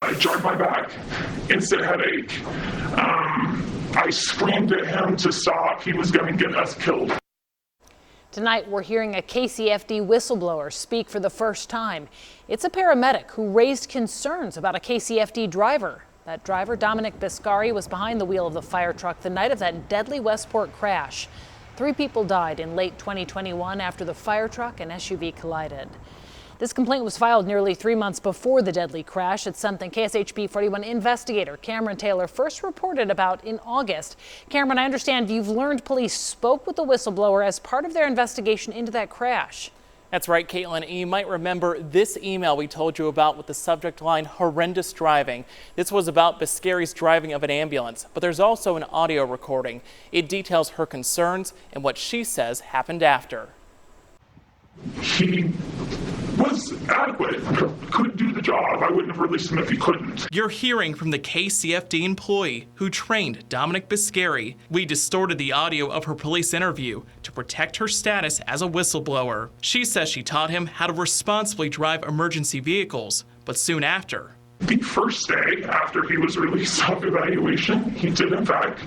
I jarred my back, instant headache. I screamed at him to stop. He was going to get us killed. Tonight, we're hearing a KCFD whistleblower speak for the first time. It's a paramedic who raised concerns about a KCFD driver. That driver, Dominic Biscari, was behind the wheel of the fire truck the night of that deadly Westport crash. 3 people died in late 2021 after the fire truck and SUV collided. This complaint was filed nearly 3 months before the deadly crash. It's something KSHP 41 investigator Cameron Taylor first reported about in August. Cameron, I understand you've learned police spoke with the whistleblower as part of their investigation into that crash. That's right, Caitlin. You might remember this email we told you about with the subject line, horrendous driving. This was about Biscari's driving of an ambulance, but there's also an audio recording. It details her concerns and what she says happened after. He was adequate, could do the job. I wouldn't have released him if he couldn't. You're hearing from the KCFD employee who trained Dominic Biscari. We distorted the audio of her police interview to protect her status as a whistleblower. She says she taught him how to responsibly drive emergency vehicles, but soon after, the first day after he was released off evaluation, he did in fact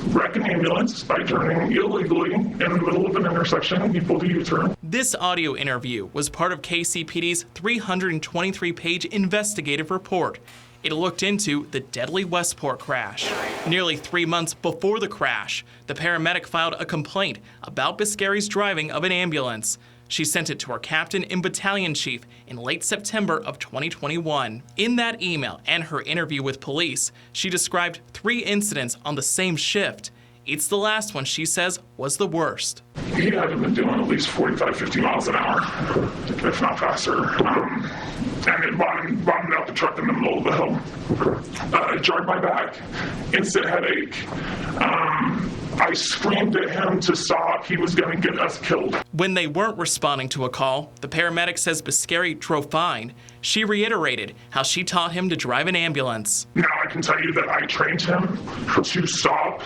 wreck an ambulance by turning illegally in the middle of an intersection and he pulled a U-turn. This audio interview was part of KCPD's 323-page investigative report. It looked into the deadly Westport crash. Nearly 3 months before the crash, the paramedic filed a complaint about Biscari's driving of an ambulance. She sent it to her captain and battalion chief in late September of 2021. In that email and her interview with police, she described 3 incidents on the same shift. It's the last one she says was the worst. He had been doing at least 45, 50 miles an hour, if not faster. And it bottomed out the truck in the middle of the hill. Jarred my back, instant headache. I screamed at him to stop. He was going to get us killed. When they weren't responding to a call, the paramedic says Biscari drove fine. She reiterated how she taught him to drive an ambulance. Now I can tell you that I trained him to stop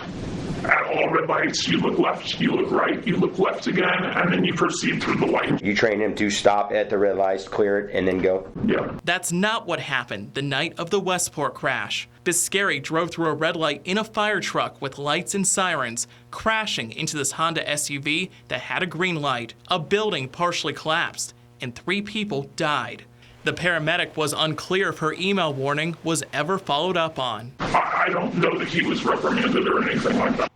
at all red lights. You look left, you look right, you look left again, and then you proceed through the light. You train him to stop at the red lights, clear it, and then go? Yeah. That's not what happened the night of the Westport crash. Biscari drove through a red light in a fire truck with lights and sirens, crashing into this Honda SUV that had a green light. A building partially collapsed, and 3 people died. The paramedic was unclear if her email warning was ever followed up on. I don't know that he was reprimanded or anything like that.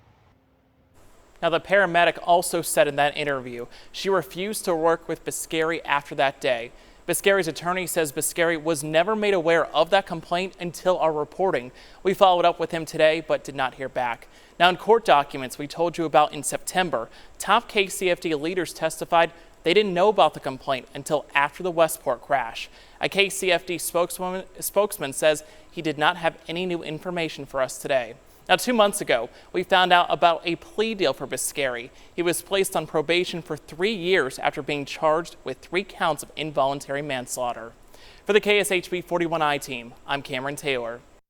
Now, the paramedic also said in that interview she refused to work with Biscari after that day. Biscari's attorney says Biscari was never made aware of that complaint until our reporting. We followed up with him today, but did not hear back. Now, in court documents we told you about in September, top KCFD leaders testified they didn't know about the complaint until after the Westport crash. A KCFD spokesman says he did not have any new information for us today. Now, 2 months ago, we found out about a plea deal for Biscari. He was placed on probation for 3 years after being charged with 3 counts of involuntary manslaughter. For the KSHP 41i team, I'm Cameron Taylor.